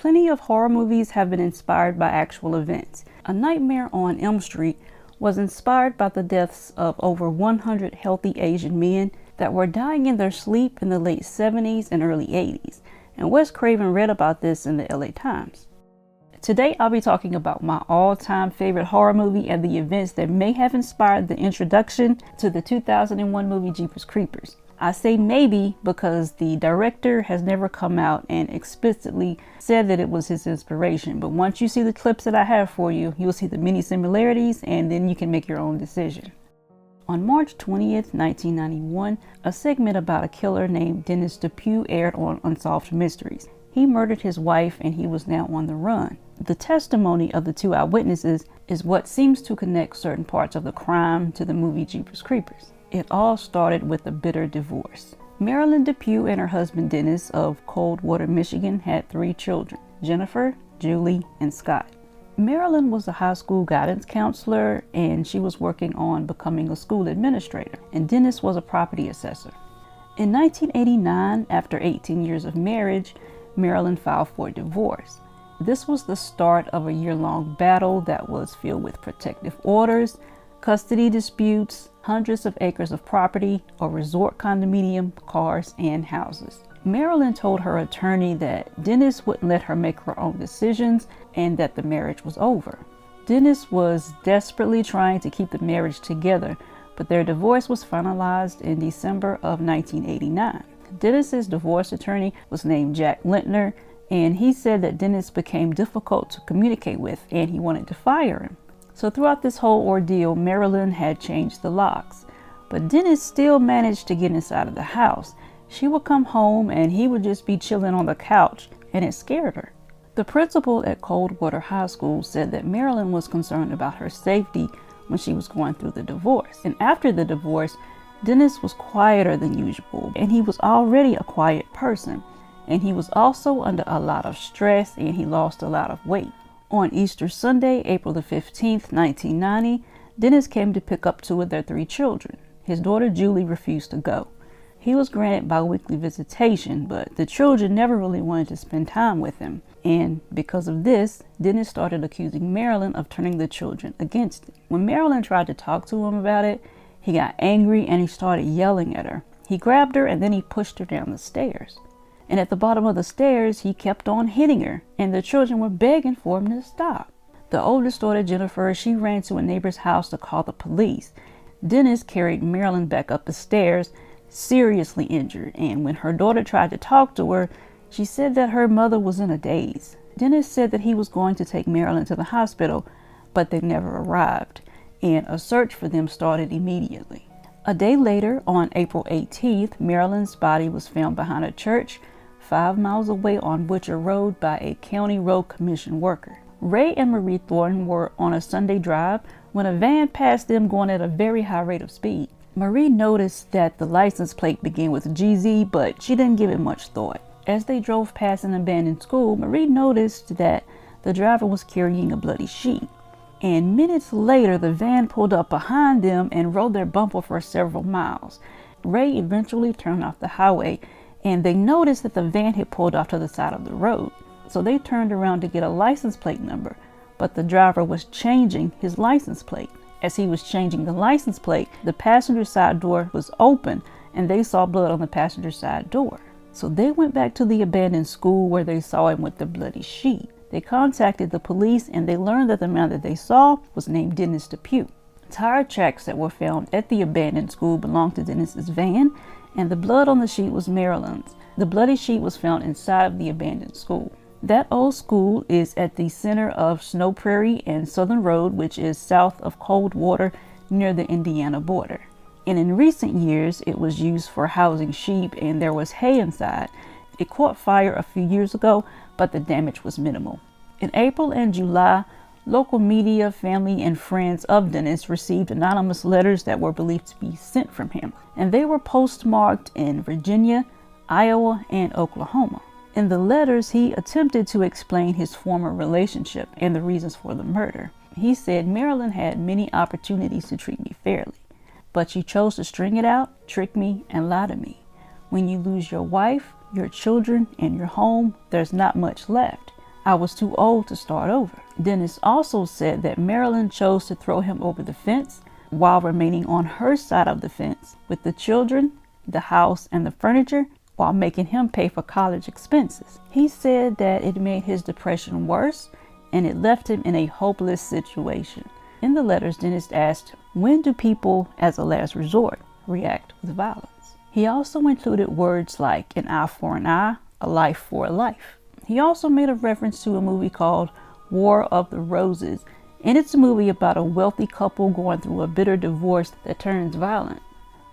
Plenty of horror movies have been inspired by actual events. A Nightmare on Elm Street was inspired by the deaths of over 100 healthy Asian men that were dying in their sleep in the late 70s and early 80s, and Wes Craven read about this in the LA Times. Today I'll be talking about my all-time favorite horror movie and the events that may have inspired the introduction to the 2001 movie Jeepers Creepers. I say maybe because the director has never come out and explicitly said that it was his inspiration, but once you see the clips that I have for you, you'll see the many similarities and then you can make your own decision. On March 20th, 1991, a segment about a killer named Dennis DePue aired on Unsolved Mysteries. He murdered his wife and he was now on the run. The testimony of the two eyewitnesses is what seems to connect certain parts of the crime to the movie Jeepers Creepers. It all started with a bitter divorce. Marilynn DePue and her husband Dennis of Coldwater, Michigan had 3 children, Jennifer, Julie, and Scott. Marilynn was a high school guidance counselor and she was working on becoming a school administrator, and Dennis was a property assessor. In 1989, after 18 years of marriage, Marilynn filed for divorce. This was the start of a year-long battle that was filled with protective orders, custody disputes, hundreds of acres of property, a resort condominium, cars, and houses. Marilynn told her attorney that Dennis wouldn't let her make her own decisions and that the marriage was over. Dennis was desperately trying to keep the marriage together, but their divorce was finalized in December of 1989. Dennis's divorce attorney was named Jack Lintner, and he said that Dennis became difficult to communicate with and he wanted to fire him. So throughout this whole ordeal, Marilynn had changed the locks, but Dennis still managed to get inside of the house. She would come home and he would just be chilling on the couch, and it scared her. The principal at Coldwater High School said that Marilynn was concerned about her safety when she was going through the divorce. And after the divorce, Dennis was quieter than usual, and he was already a quiet person. And he was also under a lot of stress and he lost a lot of weight. On Easter Sunday, April the 15th, 1990, Dennis came to pick up 2 of their 3 children. His daughter Julie refused to go. He was granted biweekly visitation, but the children never really wanted to spend time with him. And because of this, Dennis started accusing Marilynn of turning the children against him. When Marilynn tried to talk to him about it, he got angry and he started yelling at her. He grabbed her and then he pushed her down the stairs. And at the bottom of the stairs, he kept on hitting her, and the children were begging for him to stop. The oldest daughter, Jennifer, she ran to a neighbor's house to call the police. Dennis carried Marilynn back up the stairs, seriously injured, and when her daughter tried to talk to her, she said that her mother was in a daze. Dennis said that he was going to take Marilynn to the hospital, but they never arrived, and a search for them started immediately. A day later, on April 18th, Marilynn's body was found behind a church 5 miles away on Butcher Road by a County Road Commission worker. Ray and Marie Thorton were on a Sunday drive when a van passed them going at a very high rate of speed. Marie noticed that the license plate began with GZ, but she didn't give it much thought. As they drove past an abandoned school, Marie noticed that the driver was carrying a bloody sheet. And minutes later, the van pulled up behind them and rode their bumper for several miles. Ray eventually turned off the highway, and they noticed that the van had pulled off to the side of the road. So they turned around to get a license plate number, but the driver was changing his license plate. As he was changing the license plate, the passenger side door was open, and they saw blood on the passenger side door. So they went back to the abandoned school where they saw him with the bloody sheet. They contacted the police, and they learned that the man that they saw was named Dennis DePue. Tire tracks that were found at the abandoned school belonged to Dennis's van, and the blood on the sheet was Marilynn's. The bloody sheet was found inside of the abandoned school. That old school is at the center of Snow Prairie and Southern Road, which is south of Coldwater near the Indiana border. And in recent years, it was used for housing sheep and there was hay inside. It caught fire a few years ago, but the damage was minimal. In April and July, local media, family, and friends of Dennis received anonymous letters that were believed to be sent from him, and they were postmarked in Virginia, Iowa, and Oklahoma. In the letters, he attempted to explain his former relationship and the reasons for the murder. He said, "Marilynn had many opportunities to treat me fairly, but she chose to string it out, trick me, and lie to me. When you lose your wife, your children, and your home, there's not much left. I was too old to start over. Dennis also said that Marilynn chose to throw him over the fence while remaining on her side of the fence with the children, the house, and the furniture, while making him pay for college expenses. He said that it made his depression worse and it left him in a hopeless situation. In the letters, Dennis asked, when do people, as a last resort, react with violence? He also included words like an eye for an eye, a life for a life. He also made a reference to a movie called War of the Roses, and it's a movie about a wealthy couple going through a bitter divorce that turns violent.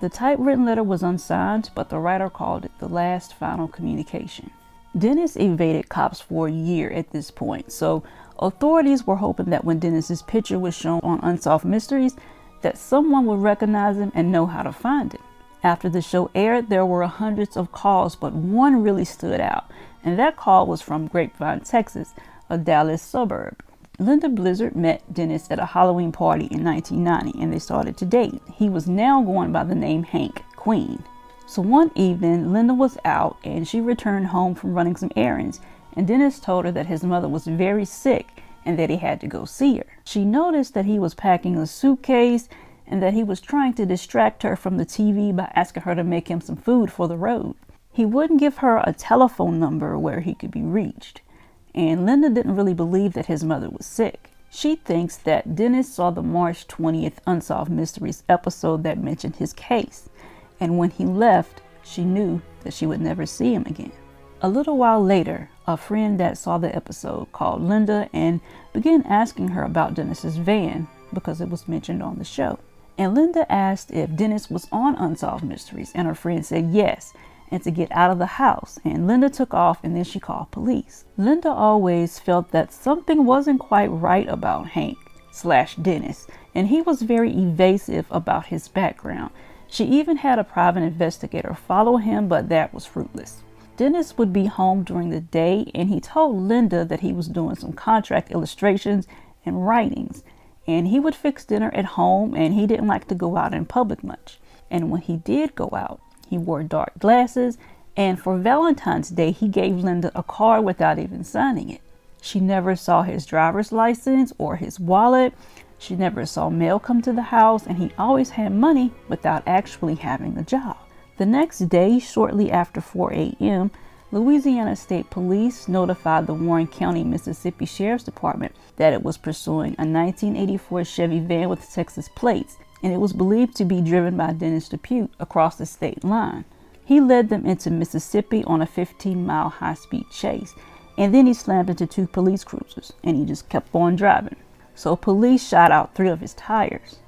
The typewritten letter was unsigned, but the writer called it the last final communication. Dennis evaded cops for a year at this point, so authorities were hoping that when Dennis's picture was shown on Unsolved Mysteries, that someone would recognize him and know how to find him. After the show aired, there were hundreds of calls, but one really stood out, and that call was from Grapevine, Texas, a Dallas suburb. Linda Blizzard met Dennis at a Halloween party in 1990, and they started to date. He was now going by the name Hank Queen. So one evening, Linda was out, and she returned home from running some errands, and Dennis told her that his mother was very sick and that he had to go see her. She noticed that he was packing a suitcase and that he was trying to distract her from the TV by asking her to make him some food for the road. He wouldn't give her a telephone number where he could be reached, and Linda didn't really believe that his mother was sick. She thinks that Dennis saw the March 20th Unsolved Mysteries episode that mentioned his case, and when he left, she knew that she would never see him again. A little while later, a friend that saw the episode called Linda and began asking her about Dennis's van because it was mentioned on the show. And Linda asked if Dennis was on Unsolved Mysteries, and her friend said yes, and to get out of the house. And Linda took off, and then she called police. Linda always felt that something wasn't quite right about Hank/Dennis, and he was very evasive about his background. She even had a private investigator follow him, but that was fruitless. Dennis would be home during the day, and he told Linda that he was doing some contract illustrations and writings, and he would fix dinner at home, and he didn't like to go out in public much. And when he did go out, he wore dark glasses, and for Valentine's Day, he gave Linda a card without even signing it. She never saw his driver's license or his wallet. She never saw mail come to the house, and he always had money without actually having a job. The next day, shortly after 4 a.m., Louisiana State Police notified the Warren County, Mississippi Sheriff's Department that it was pursuing a 1984 Chevy van with Texas plates, and it was believed to be driven by Dennis DePue across the state line. He led them into Mississippi on a 15-mile high-speed chase, and then he slammed into 2 police cruisers, and he just kept on driving. So police shot out 3 of his tires.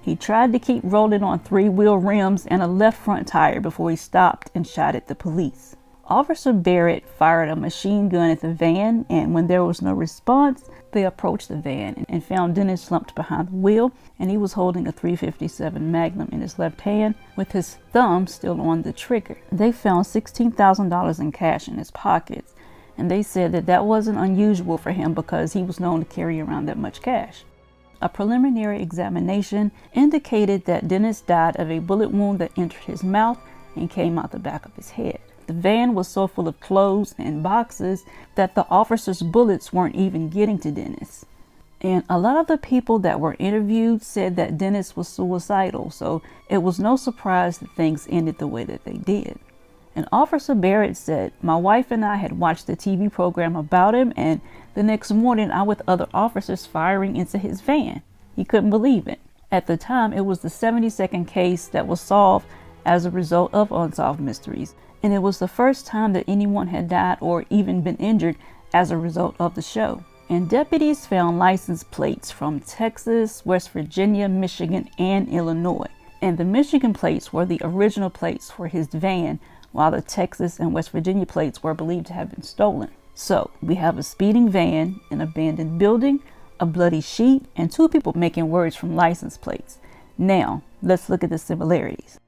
He tried to keep rolling on 3-wheel rims and a left front tire before he stopped and shot at the police. Officer Barrett fired a machine gun at the van, and when there was no response, they approached the van and found Dennis slumped behind the wheel, and he was holding a .357 Magnum in his left hand with his thumb still on the trigger. They found $16,000 in cash in his pockets, and they said that that wasn't unusual for him because he was known to carry around that much cash. A preliminary examination indicated that Dennis died of a bullet wound that entered his mouth and came out the back of his head. The van was so full of clothes and boxes that the officers' bullets weren't even getting to Dennis. And a lot of the people that were interviewed said that Dennis was suicidal, so it was no surprise that things ended the way that they did. And Officer Barrett said, "My wife and I had watched the TV program about him, and the next morning I with other officers firing into his van." He couldn't believe it. At the time, it was the 72nd case that was solved as a result of Unsolved Mysteries, and it was the first time that anyone had died or even been injured as a result of the show. And deputies found license plates from Texas, West Virginia, Michigan, and Illinois. And the Michigan plates were the original plates for his van, while the Texas and West Virginia plates were believed to have been stolen. So we have a speeding van, an abandoned building, a bloody sheet, and 2 people making words from license plates. Now, let's look at the similarities.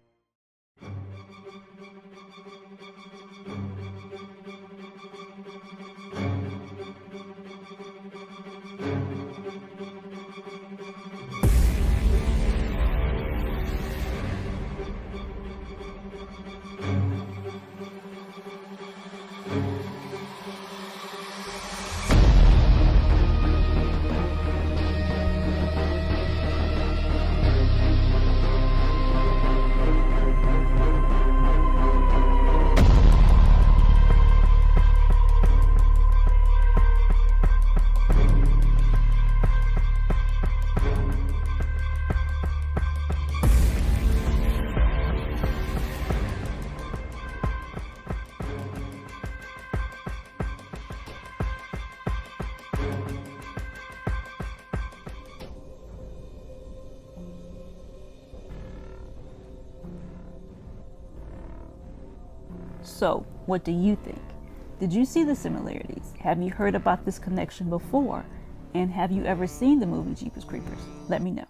So, what do you think? Did you see the similarities? Have you heard about this connection before? And have you ever seen the movie Jeepers Creepers? Let me know.